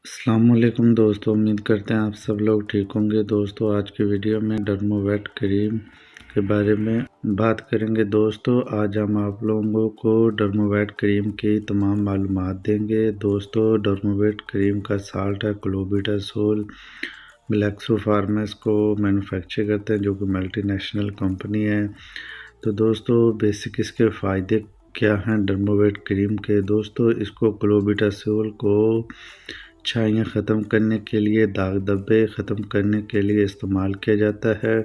السلام علیکم دوستو، امید کرتے ہیں آپ سب لوگ ٹھیک ہوں گے۔ دوستو آج کی ویڈیو میں ڈرموویٹ کریم کے بارے میں بات کریں گے۔ دوستو آج ہم آپ لوگوں کو ڈرموویٹ کریم کی تمام معلومات دیں گے۔ دوستو ڈرموویٹ کریم کا سالٹ ہے کلوبیٹاسول، گلیکسو فارماس کو مینوفیکچر کرتے ہیں جو کہ ملٹی نیشنل کمپنی ہے۔ تو دوستو بیسک اس کے فائدے کیا ہیں ڈرموویٹ کریم کے؟ دوستو اس کو کلوبیٹاسول کو چھائیاں ختم کرنے کے لیے، داغ دھبے ختم کرنے کے لیے استعمال کیا جاتا ہے۔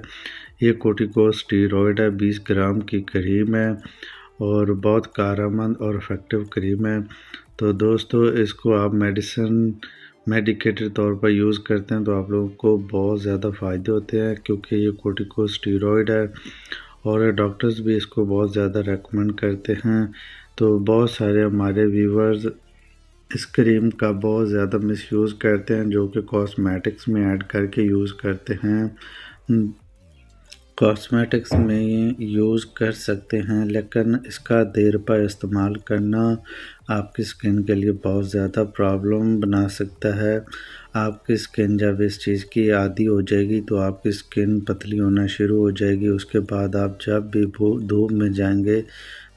یہ کورٹیکوسٹیرائڈ ہے، 20 گرام کی کریم ہے اور بہت کارآمد اور افیکٹو کریم ہے۔ تو دوستو اس کو آپ میڈیکیٹڈ طور پر یوز کرتے ہیں تو آپ لوگوں کو بہت زیادہ فائدے ہوتے ہیں، کیونکہ یہ کورٹیکوسٹیرائڈ ہے اور ڈاکٹرز بھی اس کو بہت زیادہ ریکمینڈ کرتے ہیں۔ تو بہت سارے ہمارے ویورز اس کریم کا بہت زیادہ مس یوز کرتے ہیں، جو کہ کاسمیٹکس میں ایڈ کر کے یوز کرتے ہیں۔ کاسمیٹکس میں یوز کر سکتے ہیں، لیکن اس کا دیر پر استعمال کرنا آپ کی سکن کے لیے بہت زیادہ پرابلم بنا سکتا ہے۔ آپ کی سکن جب اس چیز کی عادی ہو جائے گی تو آپ کی سکن پتلی ہونا شروع ہو جائے گی۔ اس کے بعد آپ جب بھی دھوپ میں جائیں گے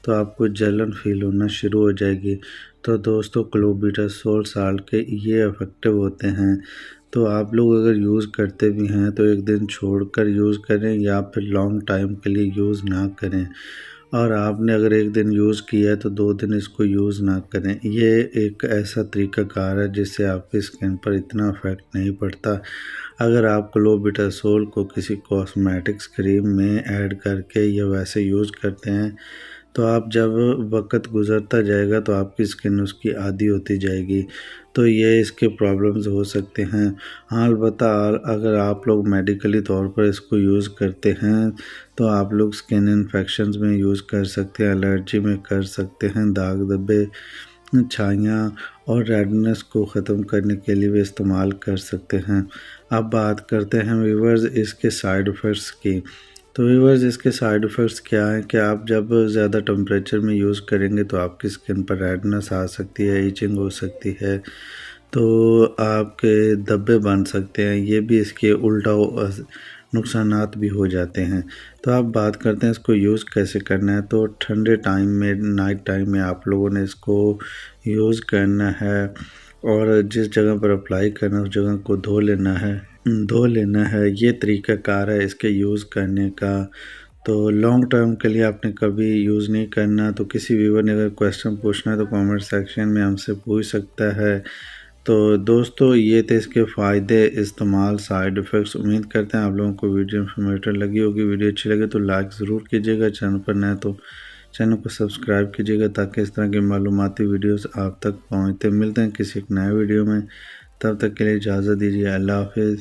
تو آپ کو جلن فیل ہونا شروع ہو جائے گی۔ تو دوستو کلوبیٹاسول سالٹ کے یہ افیکٹو ہوتے ہیں۔ تو آپ لوگ اگر یوز کرتے بھی ہیں تو ایک دن چھوڑ کر یوز کریں یا پھر لانگ ٹائم کے لیے یوز نہ کریں، اور آپ نے اگر ایک دن یوز کیا ہے تو 2 دن اس کو یوز نہ کریں۔ یہ ایک ایسا طریقہ کار ہے جس سے آپ کی سکن پر اتنا افیکٹ نہیں پڑتا۔ اگر آپ کلوبیٹاسول کو کسی کاسمیٹکس کریم میں ایڈ کر کے یا ویسے یوز کرتے ہیں تو آپ جب وقت گزرتا جائے گا تو آپ کی سکن اس کی عادی ہوتی جائے گی، تو یہ اس کے پرابلمز ہو سکتے ہیں۔ ہاں البتہ اگر آپ لوگ میڈیکلی طور پر اس کو یوز کرتے ہیں تو آپ لوگ سکن انفیکشنز میں یوز کر سکتے ہیں، الرجی میں کر سکتے ہیں، داغ دھبے، چھائیاں اور ریڈنس کو ختم کرنے کے لیے بھی استعمال کر سکتے ہیں۔ اب بات کرتے ہیں ویورز اس کے سائیڈ ایفیکٹس کی۔ تو ویورز اس کے سائیڈ ایفیکٹس کیا ہیں کہ آپ جب زیادہ ٹمپریچر میں یوز کریں گے تو آپ کی سکن پر ریڈنس آ سکتی ہے، ایچنگ ہو سکتی ہے، تو آپ کے دھبے بن سکتے ہیں۔ یہ بھی اس کے الٹا نقصانات بھی ہو جاتے ہیں۔ تو آپ بات کرتے ہیں اس کو یوز کیسے کرنا ہے۔ تو ٹھنڈے ٹائم میں، نائٹ ٹائم میں آپ لوگوں نے اس کو یوز کرنا ہے اور جس جگہ پر اپلائی کرنا ہے اس جگہ کو دھو لینا ہے۔ یہ طریقہ کار ہے اس کے یوز کرنے کا۔ تو لانگ ٹرم کے لیے آپ نے کبھی یوز نہیں کرنا، تو کسی ویور نے اگر کویسچن پوچھنا ہے تو کامنٹ سیکشن میں ہم سے پوچھ سکتا ہے۔ تو دوستو یہ تھے اس کے فائدے، استعمال، سائیڈ ایفیکٹس۔ امید کرتے ہیں آپ لوگوں کو ویڈیو انفارمیٹیو لگی ہوگی۔ ویڈیو اچھی لگے تو لائک ضرور کیجیے گا، چینل پر نئے تو چینل کو سبسکرائب کیجیے گا تاکہ اس طرح کی معلوماتی ویڈیوز آپ تک پہنچتے۔ ملتے ہیں کسی ایک نئے ویڈیو میں، تب تک کے لیے اجازت دیجیے۔ اللہ حافظ۔